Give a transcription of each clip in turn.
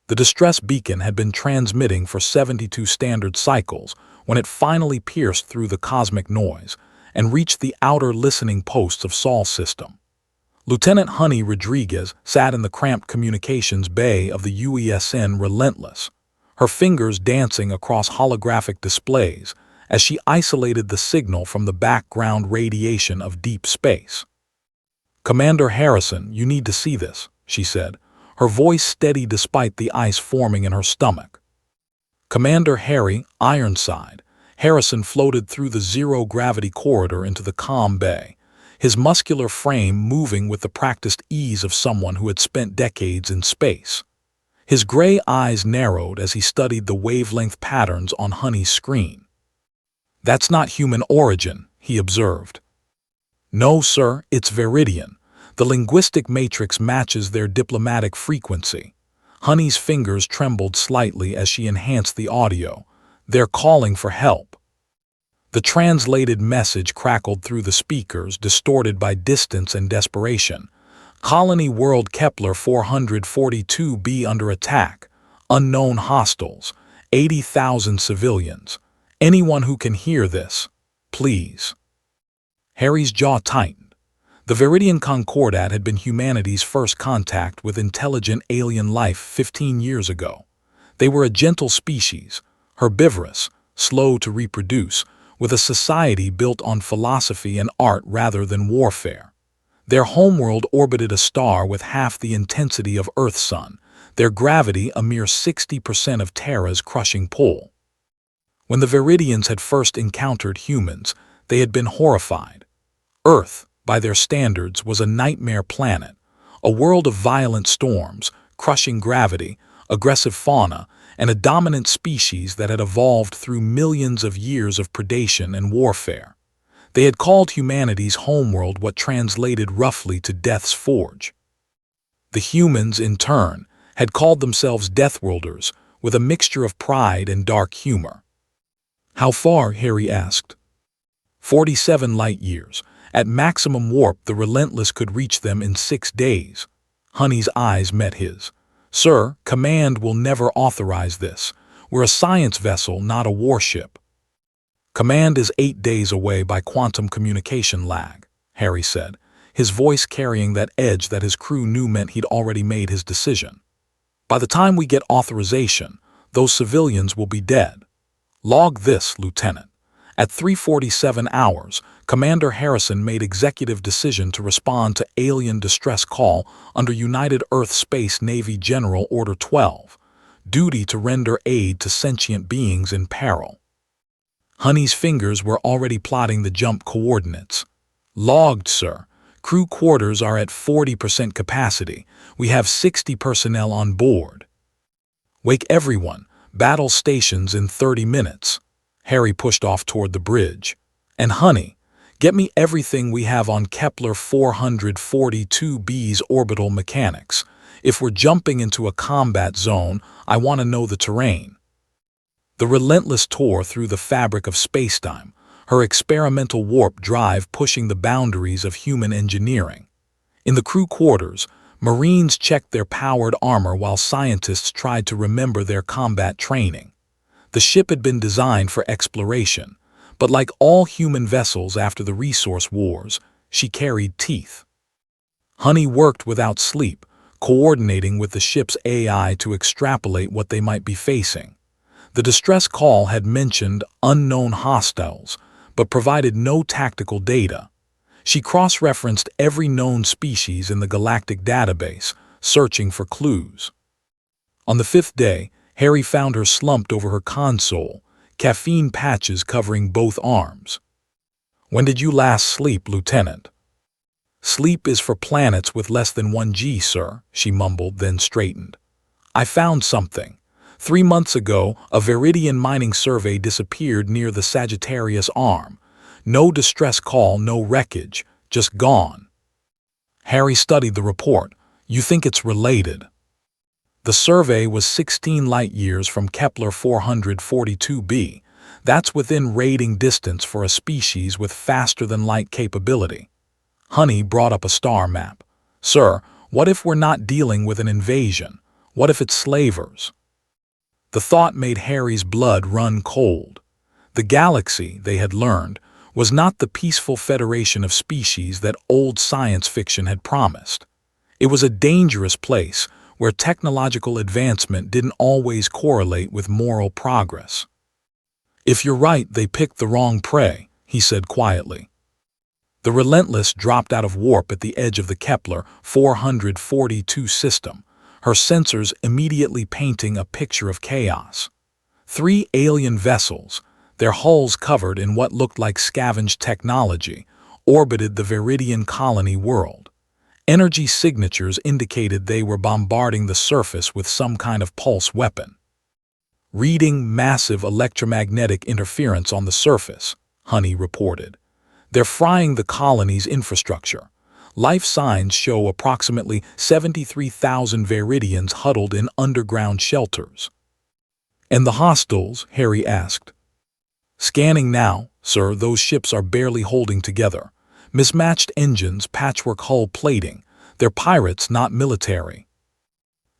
The distress beacon had been transmitting for 72 standard cycles when it finally pierced through the cosmic noise and reached the outer listening posts of Sol's system. Lieutenant Honey Rodriguez sat in the cramped communications bay of the UESN Relentless, her fingers dancing across holographic displays as she isolated the signal from the background radiation of deep space. "Commander Harrison, you need to see this," she said, her voice steady despite the ice forming in her stomach. Commander Harry Ironside Harrison floated through the zero-gravity corridor into the calm bay, his muscular frame moving with the practiced ease of someone who had spent decades in space. His gray eyes narrowed as he studied the wavelength patterns on Honey's screen. "That's not human origin," he observed. "No, sir, it's Viridian. The linguistic matrix matches their diplomatic frequency." Honey's fingers trembled slightly as she enhanced the audio. "They're calling for help." The translated message crackled through the speakers, distorted by distance and desperation. "Colony World Kepler 442b under attack. Unknown hostiles. 80,000 civilians. Anyone who can hear this, please." Harry's jaw tightened. The Viridian Concordat had been humanity's first contact with intelligent alien life 15 years ago. They were a gentle species, herbivorous, slow to reproduce, with a society built on philosophy and art rather than warfare. Their homeworld orbited a star with half the intensity of Earth's sun, their gravity a mere 60% of Terra's crushing pull. When the Viridians had first encountered humans, they had been horrified. Earth, by their standards, was a nightmare planet, a world of violent storms, crushing gravity, aggressive fauna, and a dominant species that had evolved through millions of years of predation and warfare. They had called humanity's homeworld what translated roughly to Death's Forge. The humans, in turn, had called themselves Deathworlders, with a mixture of pride and dark humor. "How far?" Harry asked. 47 light-years. At maximum warp, the Relentless could reach them in 6 days. Honey's eyes met his. "Sir, Command will never authorize this. We're a science vessel, not a warship." "Command is 8 days away by quantum communication lag," Harry said, his voice carrying that edge that his crew knew meant he'd already made his decision. "By the time we get authorization, those civilians will be dead. Log this, Lieutenant. At 3:47 hours, Commander Harrison made executive decision to respond to alien distress call under United Earth Space Navy General Order 12, duty to render aid to sentient beings in peril." Honey's fingers were already plotting the jump coordinates. "Logged, sir. Crew quarters are at 40% capacity. We have 60 personnel on board. Wake everyone. Battle stations in 30 minutes. Harry pushed off toward the bridge. "And Honey, get me everything we have on Kepler 442b's orbital mechanics. If we're jumping into a combat zone, I want to know the terrain." The Relentless tore through the fabric of spacetime, her experimental warp drive pushing the boundaries of human engineering. In the crew quarters, Marines checked their powered armor while scientists tried to remember their combat training. The ship had been designed for exploration, but like all human vessels after the resource wars, she carried teeth. Honey worked without sleep, coordinating with the ship's AI to extrapolate what they might be facing. The distress call had mentioned unknown hostiles, but provided no tactical data. She cross-referenced every known species in the galactic database, searching for clues. On the 5th day, Harry found her slumped over her console, caffeine patches covering both arms. "When did you last sleep, Lieutenant?" "Sleep is for planets with less than 1G, sir," she mumbled, then straightened. "I found something. 3 months ago, a Viridian mining survey disappeared near the Sagittarius Arm. No distress call, no wreckage, just gone." Harry studied the report. "You think it's related?" The survey was 16 light-years from Kepler 442b. That's within raiding distance for a species with faster-than-light capability. Honey brought up a star map. "Sir, what if we're not dealing with an invasion? What if it's slavers? The thought made Harry's blood run cold. The galaxy, they had learned, was not the peaceful federation of species that old science fiction had promised. It was a dangerous place where technological advancement didn't always correlate with moral progress. "If you're right, they picked the wrong prey," he said quietly. The Relentless dropped out of warp at the edge of the Kepler 442 system, her sensors immediately painting a picture of chaos. 3 alien vessels, their hulls covered in what looked like scavenged technology, orbited the Viridian colony world. Energy signatures indicated they were bombarding the surface with some kind of pulse weapon. "Reading massive electromagnetic interference on the surface," Honey reported. "They're frying the colony's infrastructure. Life signs show approximately 73,000 Viridians huddled in underground shelters." "And the hostiles?" Harry asked. "Scanning now, sir. Those ships are barely holding together. Mismatched engines, patchwork hull plating. They're pirates, not military."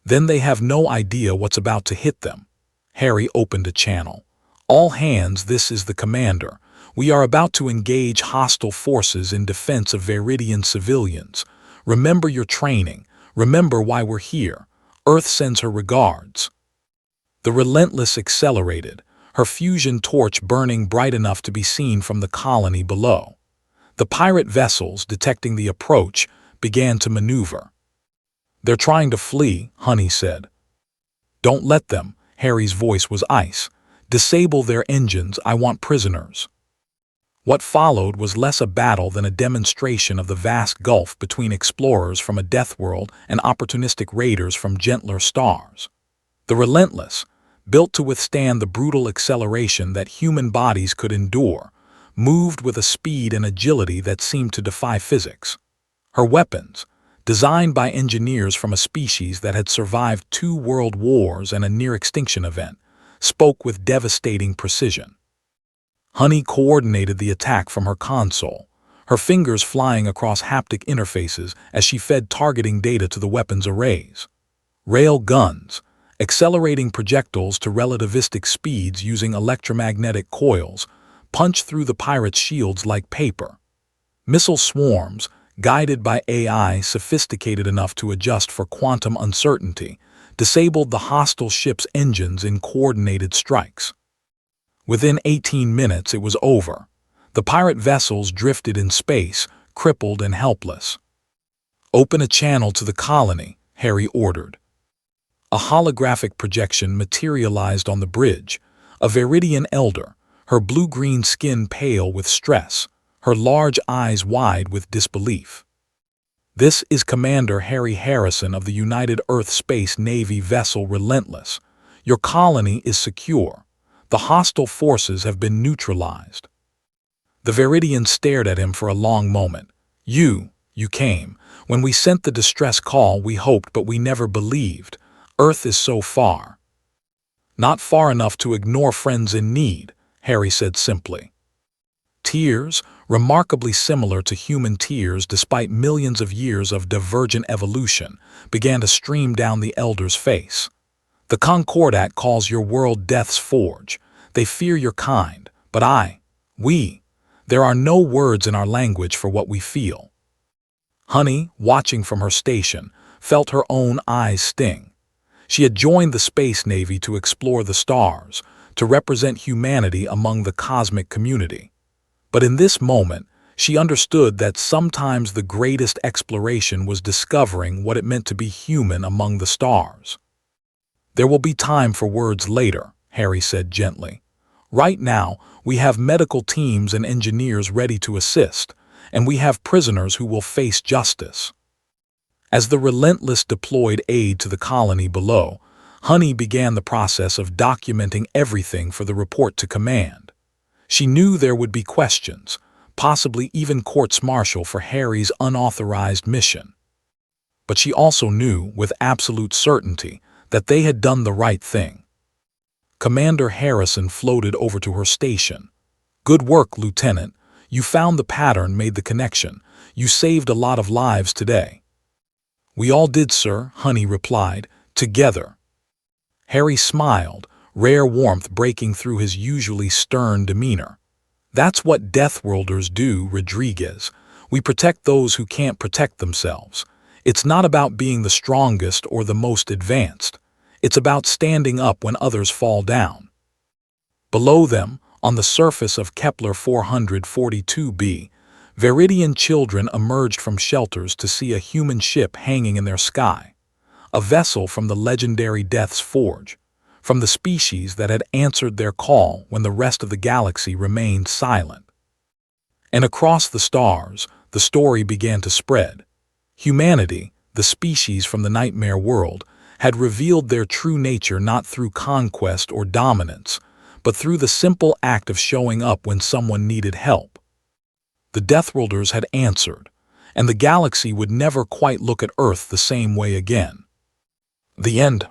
"Then they have no idea what's about to hit them." Harry opened a channel. "All hands, this is the commander. We are about to engage hostile forces in defense of Viridian civilians. Remember your training. Remember why we're here. Earth sends her regards." The Relentless accelerated, her fusion torch burning bright enough to be seen from the colony below. The pirate vessels, detecting the approach, began to maneuver. "They're trying to flee," Honey said. "Don't let them." Harry's voice was ice. "Disable their engines. I want prisoners." What followed was less a battle than a demonstration of the vast gulf between explorers from a death world and opportunistic raiders from gentler stars. The Relentless, built to withstand the brutal acceleration that human bodies could endure, moved with a speed and agility that seemed to defy physics. Her weapons, designed by engineers from a species that had survived 2 world wars and a near-extinction event, spoke with devastating precision. Honey coordinated the attack from her console, her fingers flying across haptic interfaces as she fed targeting data to the weapons arrays. Rail guns, accelerating projectiles to relativistic speeds using electromagnetic coils, punched through the pirates' shields like paper. Missile swarms, guided by AI sophisticated enough to adjust for quantum uncertainty, disabled the hostile ship's engines in coordinated strikes. Within 18 minutes it was over. The pirate vessels drifted in space, crippled and helpless. "Open a channel to the colony," Harry ordered. A holographic projection materialized on the bridge, a Viridian elder, her blue-green skin pale with stress, her large eyes wide with disbelief. "This is Commander Harry Harrison of the United Earth Space Navy vessel Relentless. Your colony is secure. The hostile forces have been neutralized." The Viridian stared at him for a long moment. You came. When we sent the distress call, we hoped, but we never believed. Earth is so far." "Not far enough to ignore friends in need," Harry said simply. Tears, remarkably similar to human tears despite millions of years of divergent evolution, began to stream down the elder's face. "The Concordat calls your world Death's Forge. They fear your kind, but there are no words in our language for what we feel." Honey, watching from her station, felt her own eyes sting. She had joined the Space Navy to explore the stars, to represent humanity among the cosmic community. But in this moment, she understood that sometimes the greatest exploration was discovering what it meant to be human among the stars. "There will be time for words later," Harry said gently. "Right now, we have medical teams and engineers ready to assist, and we have prisoners who will face justice." As the Relentless deployed aid to the colony below, Honey began the process of documenting everything for the report to command. She knew there would be questions, possibly even courts-martial for Harry's unauthorized mission. But she also knew, with absolute certainty, that they had done the right thing. Commander Harrison floated over to her station. "Good work, Lieutenant. You found the pattern, made the connection. You saved a lot of lives today." "We all did, sir," Honey replied. "Together. Harry smiled, rare warmth breaking through his usually stern demeanor. That's what Deathworlders do, Rodriguez. We protect those who can't protect themselves. It's not about being the strongest or the most advanced. It's about standing up when others fall down. Below them, on the surface of Kepler 442b, Veridian children emerged from shelters to see a human ship hanging in their sky. A vessel from the legendary Death's Forge, from the species that had answered their call when the rest of the galaxy remained silent. And across the stars, the story began to spread. Humanity, the species from the nightmare world, had revealed their true nature not through conquest or dominance, but through the simple act of showing up when someone needed help. The Deathworlders had answered, and the galaxy would never quite look at Earth the same way again. The end.